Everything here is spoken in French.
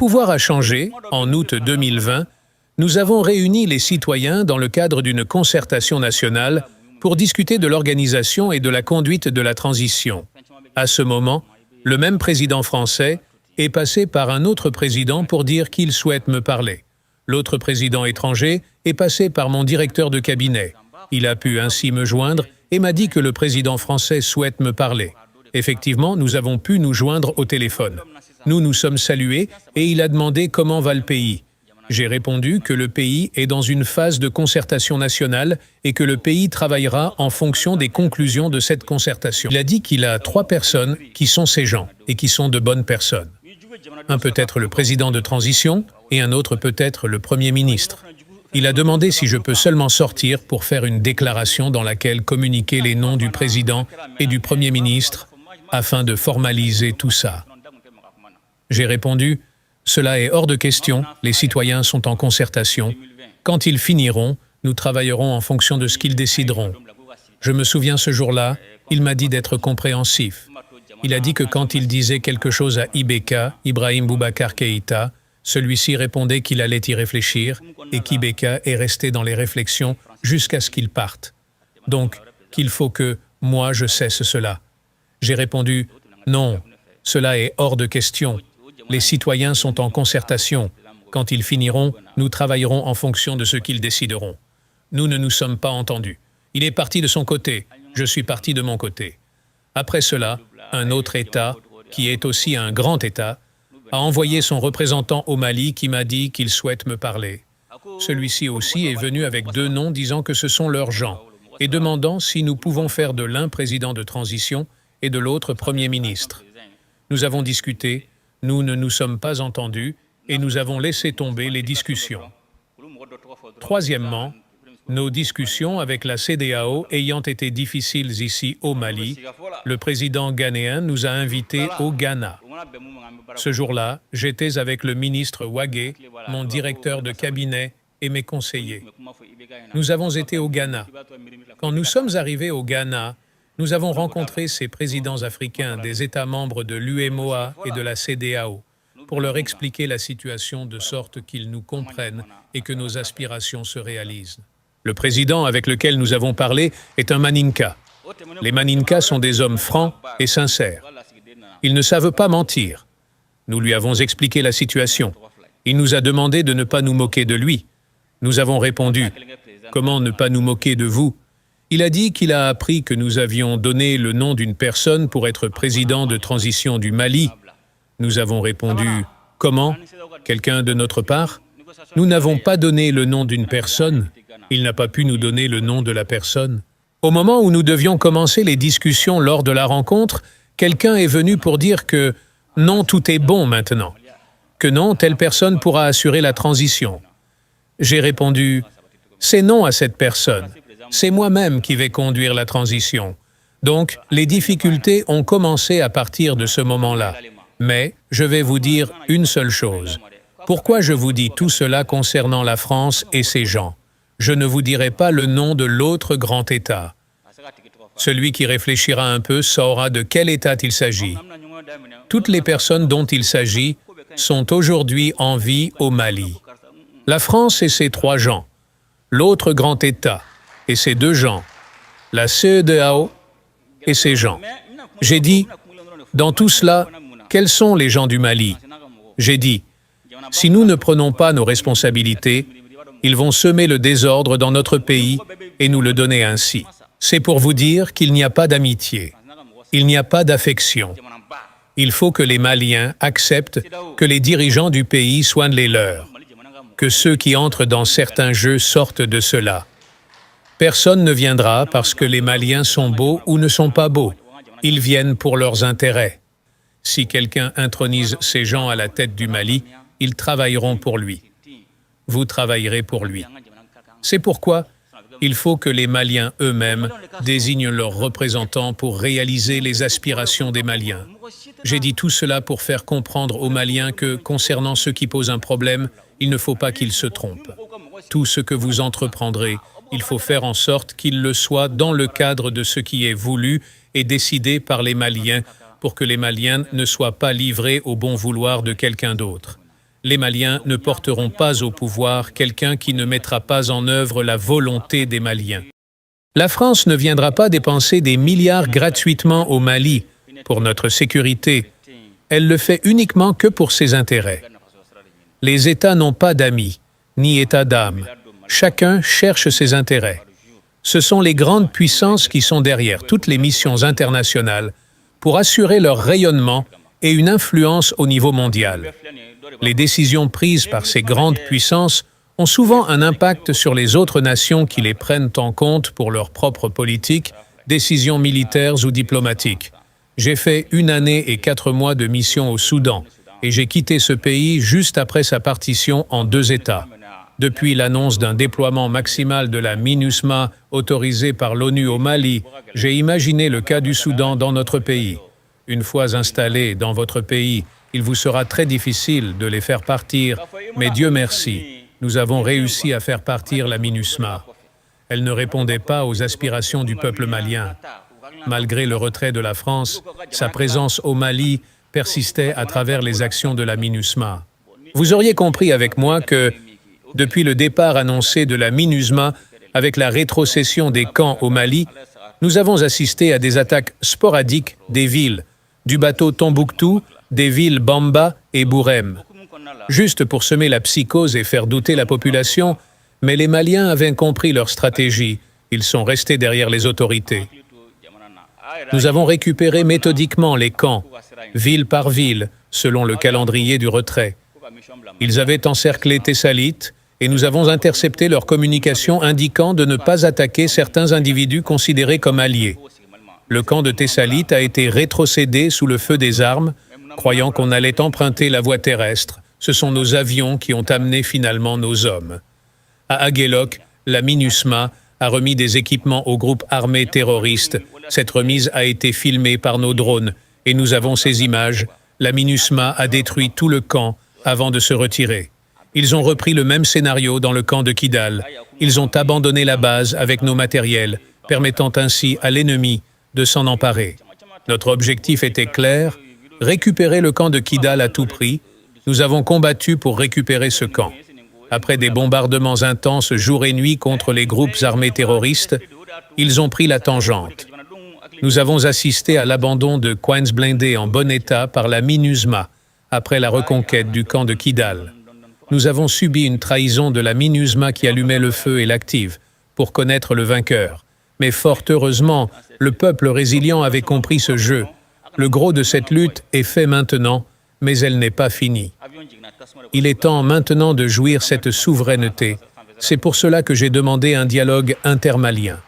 pouvoir a changé. En août 2020, nous avons réuni les citoyens dans le cadre d'une concertation nationale pour discuter de l'organisation et de la conduite de la transition. À ce moment, le même président français est passé par un autre président pour dire qu'il souhaite me parler. L'autre président étranger est passé par mon directeur de cabinet. Il a pu ainsi me joindre et m'a dit que le président français souhaite me parler. Effectivement, nous avons pu nous joindre au téléphone. Nous nous sommes salués et il a demandé comment va le pays. J'ai répondu que le pays est dans une phase de concertation nationale et que le pays travaillera en fonction des conclusions de cette concertation. Il a dit qu'il a 3 personnes qui sont ses gens et qui sont de bonnes personnes. Un peut être le président de transition et un autre peut être le Premier ministre. Il a demandé si je peux seulement sortir pour faire une déclaration dans laquelle communiquer les noms du président et du Premier ministre afin de formaliser tout ça. J'ai répondu « Cela est hors de question, les citoyens sont en concertation. Quand ils finiront, nous travaillerons en fonction de ce qu'ils décideront. » Je me souviens ce jour-là, il m'a dit d'être compréhensif. Il a dit que quand il disait quelque chose à IBK, Ibrahim Boubacar Keïta, celui-ci répondait qu'il allait y réfléchir et qu'IBK est resté dans les réflexions jusqu'à ce qu'il parte. Donc, qu'il faut que moi je cesse cela. J'ai répondu « Non, cela est hors de question. Les citoyens sont en concertation. Quand ils finiront, nous travaillerons en fonction de ce qu'ils décideront. Nous ne nous sommes pas entendus. Il est parti de son côté, je suis parti de mon côté. » Après cela, un autre État, qui est aussi un grand État, a envoyé son représentant au Mali qui m'a dit qu'il souhaite me parler. Celui-ci aussi est venu avec 2 noms disant que ce sont leurs gens et demandant si nous pouvons faire de l'un président de transition et de l'autre Premier ministre. Nous avons discuté, nous ne nous sommes pas entendus et nous avons laissé tomber les discussions. Troisièmement, nos discussions avec la CEDEAO ayant été difficiles ici au Mali, le président ghanéen nous a invités au Ghana. Ce jour-là, j'étais avec le ministre Wagué, mon directeur de cabinet et mes conseillers. Nous avons été au Ghana. Quand nous sommes arrivés au Ghana, nous avons rencontré ces présidents africains des États membres de l'UEMOA et de la CEDEAO pour leur expliquer la situation de sorte qu'ils nous comprennent et que nos aspirations se réalisent. Le président avec lequel nous avons parlé est un Maninka. Les Maninkas sont des hommes francs et sincères. Ils ne savent pas mentir. Nous lui avons expliqué la situation. Il nous a demandé de ne pas nous moquer de lui. Nous avons répondu « Comment ne pas nous moquer de vous ?» Il a dit qu'il a appris que nous avions donné le nom d'une personne pour être président de transition du Mali. Nous avons répondu « Comment? Quelqu'un de notre part ?» Nous n'avons pas donné le nom d'une personne. Il n'a pas pu nous donner le nom de la personne. Au moment où nous devions commencer les discussions lors de la rencontre, quelqu'un est venu pour dire que « Non, tout est bon maintenant », que non, telle personne pourra assurer la transition. J'ai répondu « C'est non à cette personne. C'est moi-même qui vais conduire la transition. » Donc, les difficultés ont commencé à partir de ce moment-là. Mais je vais vous dire une seule chose. Pourquoi je vous dis tout cela concernant la France et ses gens? Je ne vous dirai pas le nom de l'autre grand État. Celui qui réfléchira un peu saura de quel État il s'agit. Toutes les personnes dont il s'agit sont aujourd'hui en vie au Mali. La France et ses 3 gens, l'autre grand État et ses 2 gens, la CEDEAO et ses gens. J'ai dit, dans tout cela, quels sont les gens du Mali? J'ai dit, si nous ne prenons pas nos responsabilités, ils vont semer le désordre dans notre pays et nous le donner ainsi. C'est pour vous dire qu'il n'y a pas d'amitié, il n'y a pas d'affection. Il faut que les Maliens acceptent que les dirigeants du pays soient les leurs, que ceux qui entrent dans certains jeux sortent de cela. Personne ne viendra parce que les Maliens sont beaux ou ne sont pas beaux. Ils viennent pour leurs intérêts. Si quelqu'un intronise ces gens à la tête du Mali, ils travailleront pour lui. Vous travaillerez pour lui. C'est pourquoi il faut que les Maliens eux-mêmes désignent leurs représentants pour réaliser les aspirations des Maliens. J'ai dit tout cela pour faire comprendre aux Maliens que, concernant ceux qui posent un problème, il ne faut pas qu'ils se trompent. Tout ce que vous entreprendrez, il faut faire en sorte qu'il le soit dans le cadre de ce qui est voulu et décidé par les Maliens pour que les Maliens ne soient pas livrés au bon vouloir de quelqu'un d'autre. Les Maliens ne porteront pas au pouvoir quelqu'un qui ne mettra pas en œuvre la volonté des Maliens. La France ne viendra pas dépenser des milliards gratuitement au Mali pour notre sécurité. Elle le fait uniquement que pour ses intérêts. Les États n'ont pas d'amis, ni état d'âme. Chacun cherche ses intérêts. Ce sont les grandes puissances qui sont derrière toutes les missions internationales pour assurer leur rayonnement et une influence au niveau mondial. Les décisions prises par ces grandes puissances ont souvent un impact sur les autres nations qui les prennent en compte pour leur propre politique, décisions militaires ou diplomatiques. J'ai fait 1 année et 4 mois de mission au Soudan et j'ai quitté ce pays juste après sa partition en 2 États. Depuis l'annonce d'un déploiement maximal de la MINUSMA autorisé par l'ONU au Mali, j'ai imaginé le cas du Soudan dans notre pays. Une fois installés dans votre pays, il vous sera très difficile de les faire partir, mais Dieu merci, nous avons réussi à faire partir la MINUSMA. Elle ne répondait pas aux aspirations du peuple malien. Malgré le retrait de la France, sa présence au Mali persistait à travers les actions de la MINUSMA. Vous auriez compris avec moi que, depuis le départ annoncé de la MINUSMA avec la rétrocession des camps au Mali, nous avons assisté à des attaques sporadiques des villes, du bateau Tombouctou, des villes Bamba et Bourem. Juste pour semer la psychose et faire douter la population, mais les Maliens avaient compris leur stratégie. Ils sont restés derrière les autorités. Nous avons récupéré méthodiquement les camps, ville par ville, selon le calendrier du retrait. Ils avaient encerclé Tessalit et nous avons intercepté leur communication indiquant de ne pas attaquer certains individus considérés comme alliés. Le camp de Tessalit a été rétrocédé sous le feu des armes, croyant qu'on allait emprunter la voie terrestre. Ce sont nos avions qui ont amené finalement nos hommes. À Aguelok, la MINUSMA a remis des équipements au groupe armé terroriste. Cette remise a été filmée par nos drones et nous avons ces images. La MINUSMA a détruit tout le camp avant de se retirer. Ils ont repris le même scénario dans le camp de Kidal. Ils ont abandonné la base avec nos matériels, permettant ainsi à l'ennemi de s'en emparer. Notre objectif était clair, récupérer le camp de Kidal à tout prix. Nous avons combattu pour récupérer ce camp. Après des bombardements intenses jour et nuit contre les groupes armés terroristes, ils ont pris la tangente. Nous avons assisté à l'abandon de Queens blindés en bon état par la MINUSMA après la reconquête du camp de Kidal. Nous avons subi une trahison de la MINUSMA qui allumait le feu et l'active pour connaître le vainqueur. Mais fort heureusement, le peuple résilient avait compris ce jeu. Le gros de cette lutte est fait maintenant, mais elle n'est pas finie. Il est temps maintenant de jouir cette souveraineté. C'est pour cela que j'ai demandé un dialogue intermalien.